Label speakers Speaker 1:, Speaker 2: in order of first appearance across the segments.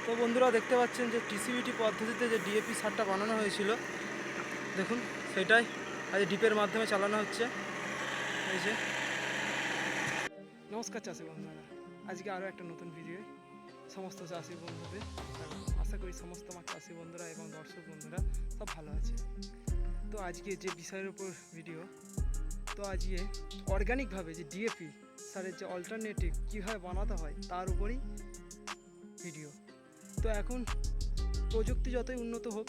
Speaker 1: তো বন্ধুরা দেখতে পাচ্ছেন যে টিসিবিটি পদ্ধতিতে যে ডিএপি সারটা বানানো হয়েছিল, দেখুন সেটাই আজ ডিপের মাধ্যমে চালানো হচ্ছে। এই যে নমস্কার চাষি বন্ধুরা, আজকে আরও একটা নতুন ভিডিও সমস্ত চাষি বন্ধুদের আশা করি সমস্ত আমার চাষি বন্ধুরা এবং দর্শক বন্ধুরা সব ভালো আছে। তো আজকে যে বিষয়ের উপর ভিডিও, তো আজকে অর্গানিকভাবে যে ডিএপি সারের যে অল্টারনেটিভ কীভাবে বানাতে হয় তার উপরই ভিডিও। তো এখন প্রযুক্তি যতই উন্নত হোক,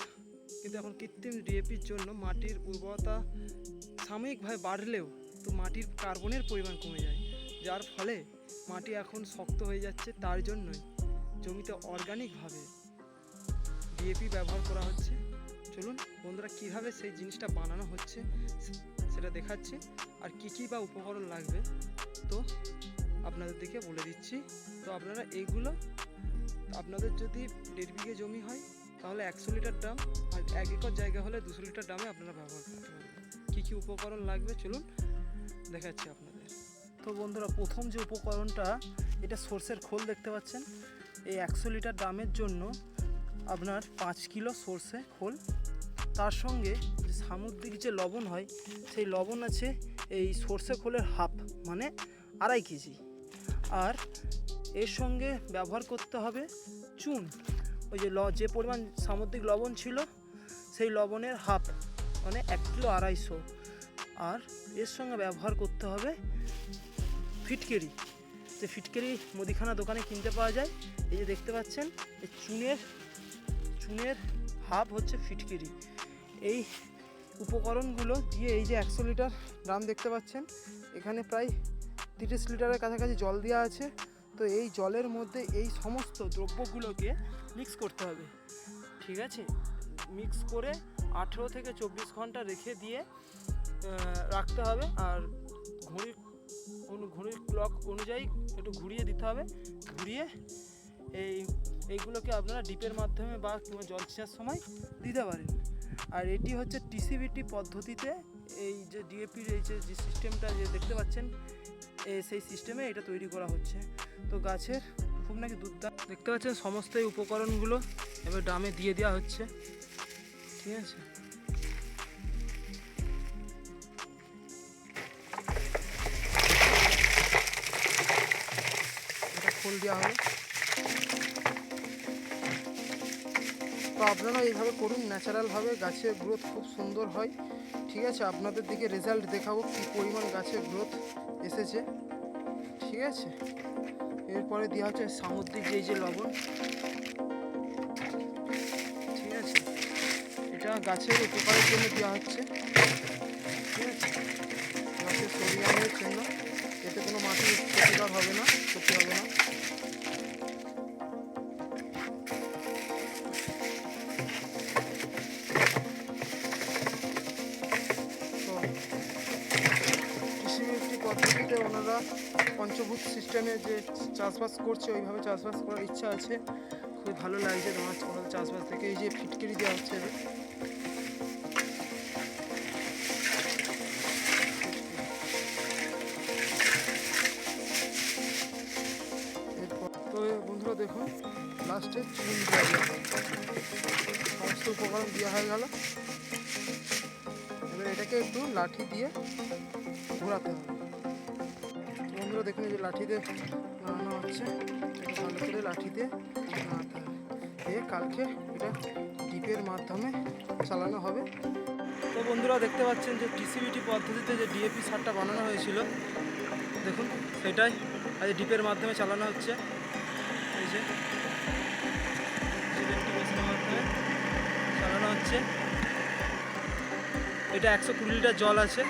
Speaker 1: কিন্তু এখন কৃত্রিম ডিএপির জন্য মাটির উর্বরতা সাময়িকভাবে বাড়লেও তো মাটির কার্বনের পরিমাণ কমে যায়, যার ফলে মাটি এখন শক্ত হয়ে যাচ্ছে। তার জন্যই জমিতে অর্গানিকভাবে ডিএপি ব্যবহার করা হচ্ছে। চলুন বন্ধুরা, কীভাবে সেই জিনিসটা বানানো হচ্ছে সেটা দেখাচ্ছি, আর কী বা উপকরণ লাগবে তো আপনাদেরকে বলে দিচ্ছি। তো আপনারা এইগুলো, আপনাদের যদি 1.5 বিঘে জমি হয় তাহলে 100 লিটার ড্রাম, আর 1 একর জায়গা হলে 200 লিটার ড্রামে আপনারা ব্যবহার করতে পারবেন। কী উপকরণ লাগবে চলুন দেখাচ্ছি আপনাদের। তো বন্ধুরা, প্রথম যে উপকরণটা, এটা সর্ষের খোল দেখতে পাচ্ছেন। এই 100 লিটার ড্রামের জন্য আপনার 5 কিলো সর্ষে খোল, তার সঙ্গে যে সামুদ্রিক যে লবণ হয় সেই লবণ আছে এই সর্ষে খোলের হাফ, মানে 2.5 কেজি। আর এর সঙ্গে ব্যবহার করতে হবে চুন, ওই যে পরিমাণ সামুদ্রিক লবণ ছিল সেই লবণের হাফ, মানে 1 কিলো 250। আর এর সঙ্গে ব্যবহার করতে হবে ফিটকেরি, যে ফিটকেরি মুদিখানা দোকানে কিনতে পাওয়া যায়। এই যে দেখতে পাচ্ছেন, এই চুনের হাফ হচ্ছে ফিটকেরি। এই উপকরণগুলো দিয়ে এই যে 100 লিটার ড্রাম দেখতে পাচ্ছেন, এখানে প্রায় 30 লিটারের কাছাকাছি জল দেওয়া আছে। তো এই জলের মধ্যে এই সমস্ত দ্রব্যগুলোকে মিক্স করতে হবে, ঠিক আছে? মিক্স করে 18 থেকে 24 ঘন্টা রেখে দিয়ে রাখতে হবে। আর ঘড়ির ক্লক অনুযায়ী একটু ঘুরিয়ে দিতে হবে। ঘুরিয়ে এইগুলোকে আপনারা ডিপের মাধ্যমে বা জলসেচার সময় দিতে পারেন। আর এটি হচ্ছে টিসিবিটি পদ্ধতিতে এই যে ডিএপির এই যে সিস্টেমটা যে দেখতে পাচ্ছেন, সেই সিস্টেমে এটা তৈরি করা হচ্ছে। তো গাছের খুব নাকি দুর্দান্ত। দেখতে পাচ্ছেন সমস্ত এই উপকরণগুলো এবার ড্রামে দিয়ে দেওয়া হচ্ছে, ঠিক আছে? এটা খোল দেওয়া হবে। তো আপনারা এইভাবে করুন, ন্যাচারালভাবে গাছের গ্রোথ খুব সুন্দর হয়, ঠিক আছে? আপনাদের দিকে রেজাল্ট দেখাবো কী পরিমাণ গাছের গ্রোথ এসেছে, ঠিক আছে? এরপরে দেওয়া হচ্ছে সামুদ্রিক যে লবণ, ঠিক আছে? এটা গাছের উপকারের জন্য দেওয়া হচ্ছে, ঠিক আছে? গাছের শরীরের জন্য, এতে কোনো মাটির ক্ষতিকর হবে না, ক্ষতি হবে না। পদ্ধতিতে ওনারা পঞ্চভূত সিস্টেমে যে চাষবাস করছে, ওইভাবে চাষবাস করার ইচ্ছা আছে। খুবই ভালো লাগছে ওনাদের চাষবাস থেকে। এই যে ফিটকিরি দেওয়া হচ্ছে এরপর। তো বন্ধুরা দেখুন, লাস্টে চুন দেওয়া যাবে। সমস্ত উপকরণ দেওয়া হয়ে গেল। এবার এটাকে একটু লাঠি দিয়ে ঘোরাতে হবে। বন্ধুরা দেখুন, এই যে লাঠিতে নাড়ানো হচ্ছে, এটা ভালো করে লাঠিতে নাড়াতে হবে। দিয়ে কালকে এটা ডিপের মাধ্যমে চালানো হবে। তো বন্ধুরা দেখতে পাচ্ছেন যে টিসিবিটি পদ্ধতিতে যে ডিএপি সারটা বানানো হয়েছিল, দেখুন সেটাই আজ ডিপের মাধ্যমে চালানো হচ্ছে। এই যে মাধ্যমে চালানো হচ্ছে। এটা 120 লিটার জল আছে।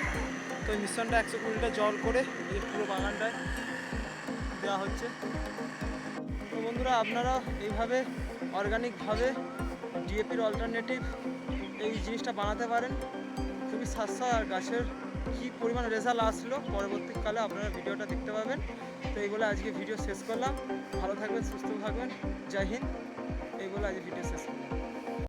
Speaker 1: তো এই মিশ্রণটা 120 লিটার জল করে এই পুরো বাগানটায় দেওয়া হচ্ছে। তো বন্ধুরা, আপনারা এইভাবে অর্গানিকভাবে ডিএপির অল্টারনেটিভ এই জিনিসটা বানাতে পারেন। খুবই সাশ্রয়, আর গাছের কী পরিমাণ রেজাল্ট আসলো পরবর্তীকালে আপনারা ভিডিওটা দেখতে পাবেন। তো এইগুলো আজকে ভিডিও শেষ করলাম। ভালো থাকবেন, সুস্থ থাকবেন, জয় হিন্দ। এইগুলো আজকে ভিডিও শেষ করলাম।